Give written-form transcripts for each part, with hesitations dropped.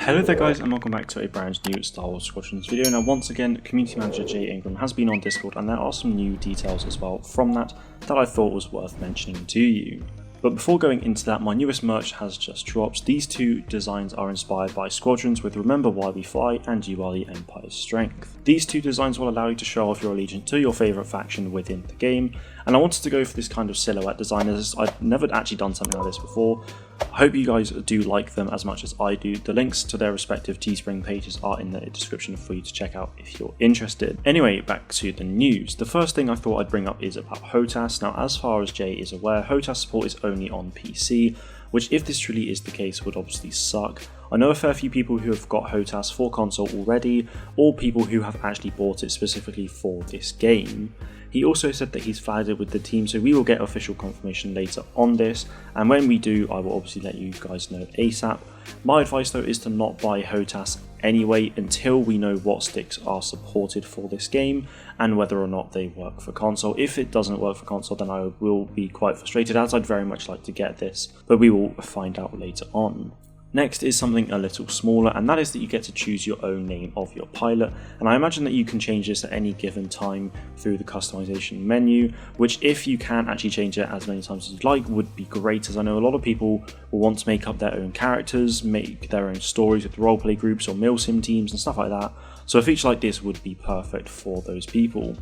Hello there guys, and welcome back to a brand new Star Wars Squadrons video. Now once again, Community Manager Jay Ingram has been on Discord, and there are some new details as well from that I thought was worth mentioning to you. But before going into that, my newest merch has just dropped. These two designs are inspired by Squadrons with Remember Why We Fly and You Are the Empire's Strength. These two designs will allow you to show off your allegiance to your favourite faction within the game, and I wanted to go for this kind of silhouette design as I've never actually done something like this before. I hope you guys do like them as much as I do. The links to their respective Teespring pages are in the description for you to check out if you're interested. Anyway, back to the news. The first thing I thought I'd bring up is about HOTAS. Now, as far as Jay is aware, HOTAS support is only on PC, which if this truly is the case would obviously suck. I know a fair few people who have got HOTAS for console already, or people who have actually bought it specifically for this game. He also said that he's flagged it with the team, so we will get official confirmation later on this, and when we do, I will obviously let you guys know ASAP. My advice though is to not buy HOTAS anyway until we know what sticks are supported for this game and whether or not they work for console. If it doesn't work for console, then I will be quite frustrated, as I'd very much like to get this, but we will find out later on. Next is something a little smaller, and that is that you get to choose your own name of your pilot, and I imagine that you can change this at any given time through the customization menu, which if you can actually change it as many times as you'd like would be great, as I know a lot of people will want to make up their own characters, make their own stories with roleplay groups or milsim teams and stuff like that, so a feature like this would be perfect for those people.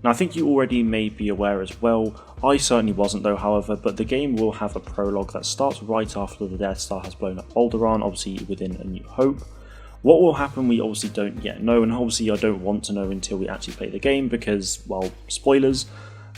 Now I think you already may be aware as well, I certainly wasn't though however, but the game will have a prologue that starts right after the Death Star has blown up Alderaan, obviously within A New Hope. What will happen we obviously don't yet know, and obviously I don't want to know until we actually play the game because, well, spoilers,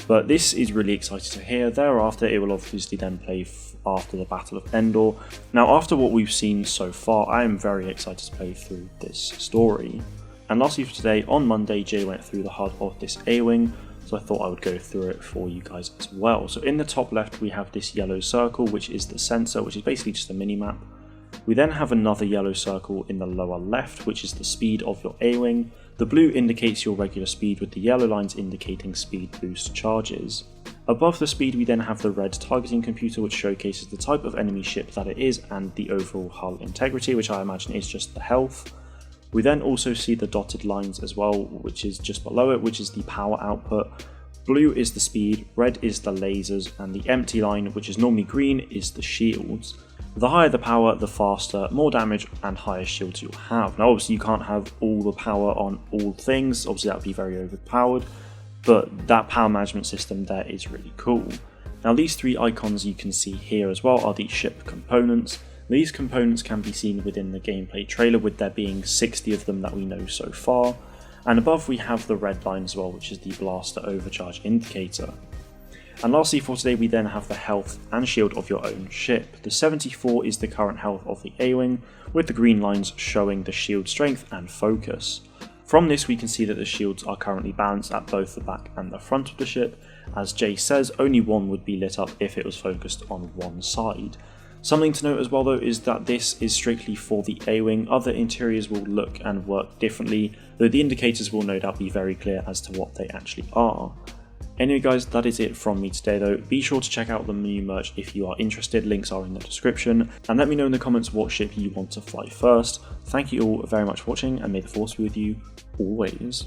but this is really exciting to hear. Thereafter it will obviously then play after the Battle of Endor. Now after what we've seen so far, I am very excited to play through this story. And lastly for today, on Monday, Jay went through the HUD of this A-Wing, so I thought I would go through it for you guys as well. So in the top left we have this yellow circle, which is the sensor, which is basically just a mini-map. We then have another yellow circle in the lower left, which is the speed of your A-Wing. The blue indicates your regular speed, with the yellow lines indicating speed boost charges. Above the speed we then have the red targeting computer, which showcases the type of enemy ship that it is and the overall hull integrity, which I imagine is just the health. We then also see the dotted lines as well, which is just below it, which is the power output. Blue is the speed, red is the lasers, and the empty line, which is normally green, is the shields. The higher the power, the faster, more damage, and higher shields you'll have. Now obviously you can't have all the power on all things, obviously that would be very overpowered, but that power management system there is really cool. Now these three icons you can see here as well are the ship components. These components can be seen within the gameplay trailer, with there being 60 of them that we know so far, and above we have the red line as well, which is the blaster overcharge indicator. And lastly for today we then have the health and shield of your own ship. The 74 is the current health of the A-Wing, with the green lines showing the shield strength and focus. From this we can see that the shields are currently balanced at both the back and the front of the ship. As Jay says, only one would be lit up if it was focused on one side. Something to note as well though is that this is strictly for the A-Wing. Other interiors will look and work differently, though the indicators will no doubt be very clear as to what they actually are. Anyway guys, that is it from me today though. Be sure to check out the new merch if you are interested, links are in the description, and let me know in the comments what ship you want to fly first. Thank you all very much for watching, and may the force be with you always.